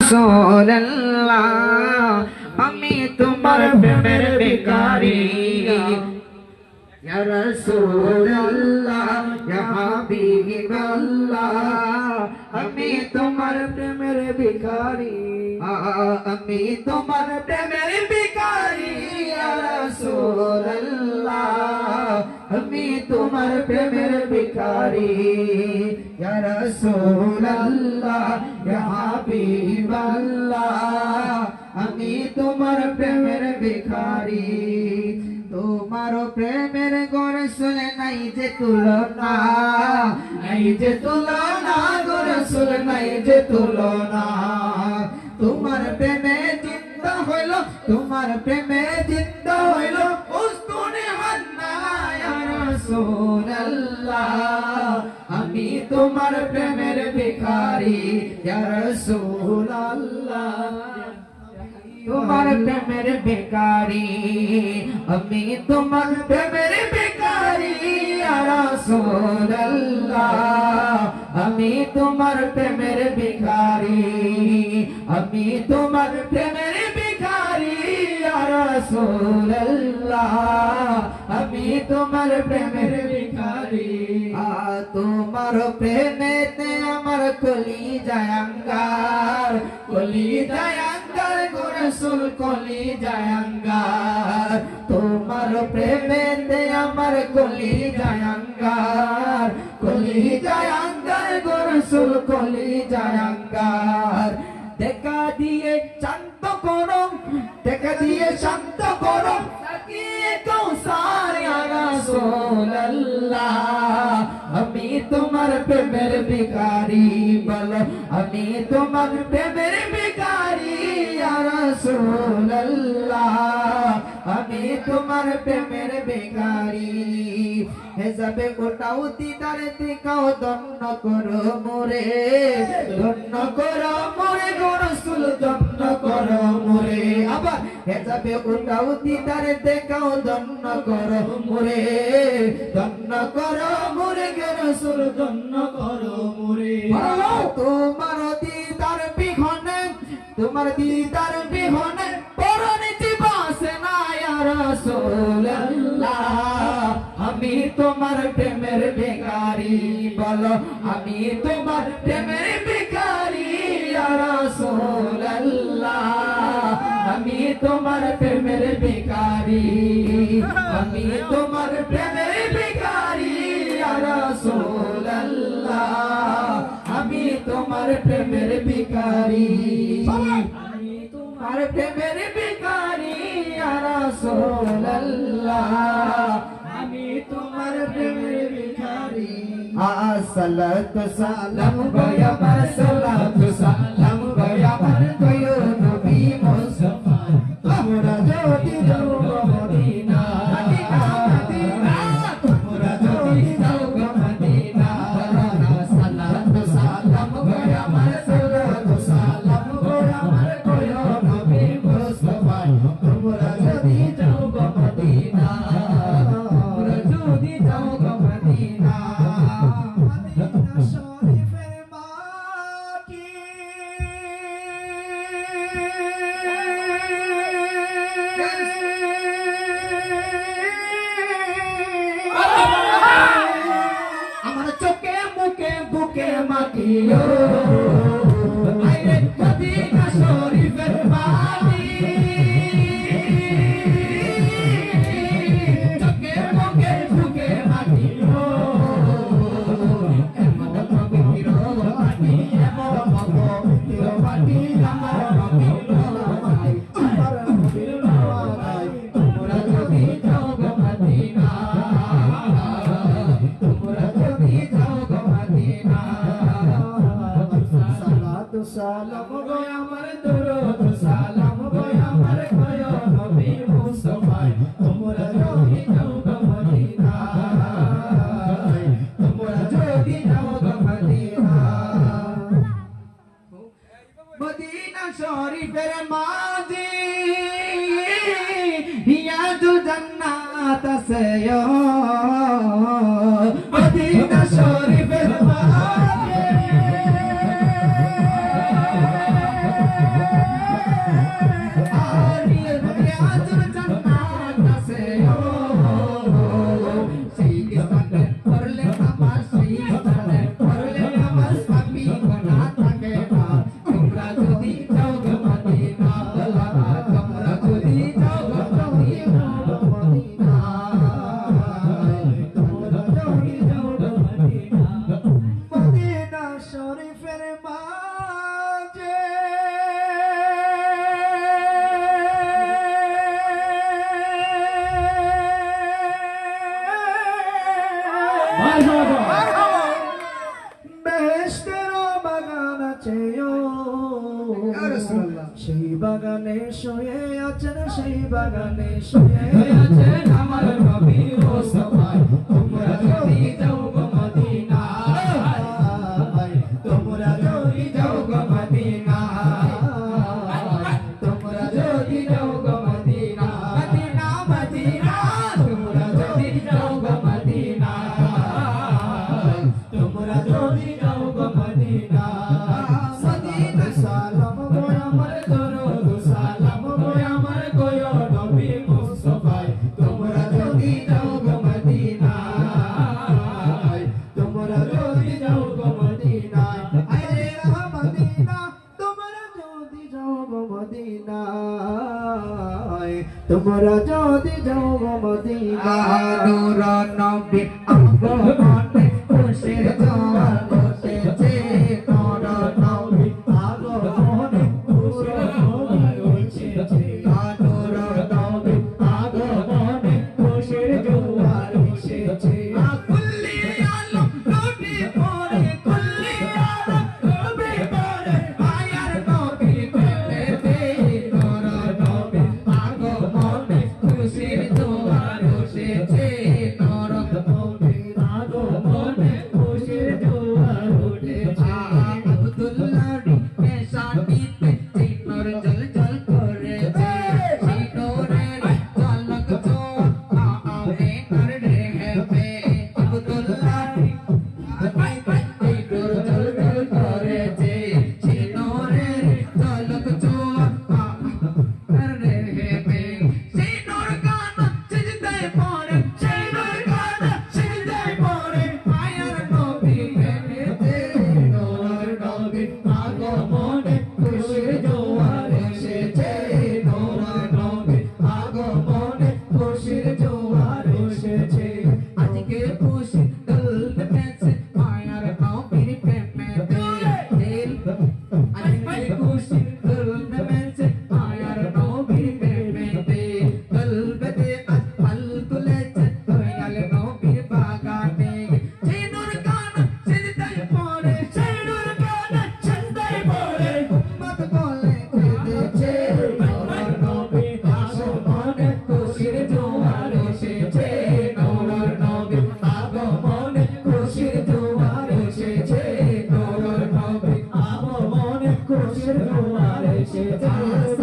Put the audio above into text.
রাসূলুল্লাহ আমি তোমার প্রেমের ভিখারি ইয়া রাসূলুল্লাহ ইয়া হাবিবাল্লাহ আমি তোমার প্রেমের ভিখারি আমি তোমার প্রেমের ভিখারি ইয়া রাসূলুল্লাহ আমি তোমার প্রেমের ভিখারি ইয়া রাসূলুল্লাহ ইয়া হাবিবাল্লাহ আমি তোমার প্রেমের ভিখারি তোমার প্রেমের গোরসুল নাই যে তুলনা নাই যে তুলনা গোরসুল নাই যে তুলনা তোমার প্রেমে জিন্দা হইল তোমার প্রেমে জিন্দা হইল উস্তুনে হান্না ইয়া রাসূলুল্লাহ আমি তোমার প্রেমের ভিখারি ইয়া রাসূলুল্লাহ তোমার প্রেমের ভিখারি আমি তোমার প্রেমের ভিখারি ইয়া রাসূলুল্লাহ আমি তোমার প্রেমের ভিখারি আমি তোমার প্রেমের ভিখারি ইয়া রাসূলুল্লাহ আমি তোমার প্রেমের ভিখারি তোমার প্রেমেতে আমার কলিজায় আঙ্গার কলিজায় আঙ্গার গো রাসূল কলিজায় আঙ্গার তোমার প্রেমেতে আমার কলিজায় আঙ্গার কলিজায় আঙ্গার গো রাসূল কলিজায় আঙ্গার দেখা দিয়ে শান্ত করো দেখা দিয়ে শান্ত করো তাকিয়ে কৌসার ইয়া রাসূলুল্লাহ আমি তোমার প্রেমের ভিখারি বলো আমি তোমার প্রেমের ভিখারি ইয়া রাসূলুল্লাহ আমি তোমার প্রেমের ভিখারি হেজাবে ওটাও দিদারে দিকাও দন্ন করো মোরে দন্ন করো মোরে গো রাসূল দন্ন করো মোরে আবার হেজাবে ওটাও দিদারে দেখাও দন্ন করো মোরে দন্ন করো মোরে গো রাসূল দন্ন করো মোরে তোমার দিদার বিহনে তোমার দিদার বিহনে পরনিতি বাসে না ইয়া রাসূলুল্লাহ আমি তোমার প্রেমের ভিখারি বলো আমি তোমার প্রেমের ভিখারি ইয়া রাসূলুল্লাহ আমি তোমার প্রেমের ভিখারি আমি তোমার প্রেমের ভিখারি ইয়া রাসূলুল্লাহ আমি তোমার প্রেমের ভিখারি আমি তোমার প্রেমের ভিখারি ইয়া রাসূলুল্লাহ আমি তোমার প্রেমের ভিখারি আসসালাতু সালাম গয়া আমার সালাতু সালাম গয়া আমার গয়া নবী মুস্তাফা তোমরা যদি যাও মদিনা মদিনা তোমরা যদি যাও মদিনা সালাতু সালাম গয়া আমার সালাতু সালাম গয়া আমার গয়া নবী মুস্তাফা তোমরা যদি যাও মদিনা আমার চোখে মুখে বুকে মাটিও আইরে মদিনা শরীফের মাটি চোখে মুখে বুকে মাটিও এমন পবিত্র মাটি এমন পবিত্র মাটি আমার পবিত্র মাটি আমার পবিত্র মাটি তোমরা যদি যাও মদিনা সালাম গো আমার দরুদ সালাম গো আমার গয়া নবী মুস্তাফা তোমরা যদি যাও মদিনা তোমরা যদি যাও মদিনা মদিনা শরীফের মাঝে হিয়াজুল জান্নাত আছে মদিনা শরীফের মাঝে আরে রিয়াজুল জান্নাত আছে সেই স্থানে পড়লে নামাজ সেই স্থানে পড়লে নামাজ পাপি গোনা থাকে না তোমরা যদি যাও গো মদিনা তোমরা যদি যাও গো মদিনা মদিনা শরীফের মাঝে বেহেশতের বাগান আছে সেই বাগানে শুয়ে আছেন সেই বাগানে শুয়ে আছেন আমার নবী মুস্তাফা তোমরা যদি যাও গো মদিনা তোমরা যদি যাও গো মদিনা তোমরা যদি যাও গো মদিনা মদিনা মদিনা তোমরা যদি যাও গো মদিনা তোমরা যদি যাও গো মদিনা মদিনা সালাম গো আমার দরুদ সালাম গো আমার গো নবী মুস্তাফা তোমরা যদি যাও গো মদিনা তোমরা যদি যাও গো মদিনা আরে মদিনা তোমরা যদি যাও গো মদিনা তোমরা যদি যাও গো মদিনা নূর নবী আগমনে খুশির জোয়ার উঠেছে নূর নবী আগমনে খুশির জোয়ার উঠেছে নূর নবী আগমনে খুশির জোয়ার উঠেছে কুল্লি আলম নবী পরে কুল্লি আলম নবী পরে মায়ার নবী পেতে নূর নবী আগমনে খুশির জোয়ার উঠেছে নূর নবী আগমনে খুশির জোয়ার উঠেছে আব্দুল্লাহ পেশানিতে চিনোর জল জল করেছে চিনোরের ঝলক জোয়ার আআমে কর রেহেবে আব্দুল্লাহ চিনোর জল জল করেছে চিনোরের ঝলক জোয়ার কর রেহেবে চিনোর গান সিজদায় পড়ে চিনোর গান সিজদায় পড়ে মায়ার নবী পেতে নূর নবী আগমনে খুশির জোয়ার এসেছে নূর নবী আগমনে খুশির জোয়ার এসেছে আজকে খুশি দুলতেছে মায়ার নবীর প্রেমেতে আজকে খুশি দুলতেছে মায়ার নবীর প্রেমেতে দুলতে আজ ফল তুলেছে দয়াল নবীর বাগানে চিনুর গান সিজদায় পড়ে চিনুর গান সিজদায় পড়ে উম্মত বলে কেঁদেছে নূর নবী আগমনে খুশির জোয়ার এসেছে নূর নবী আগমনে খুশির জোয়ার এসেছে নূর নবী আগমনে খুশির জোয়ার এসেছে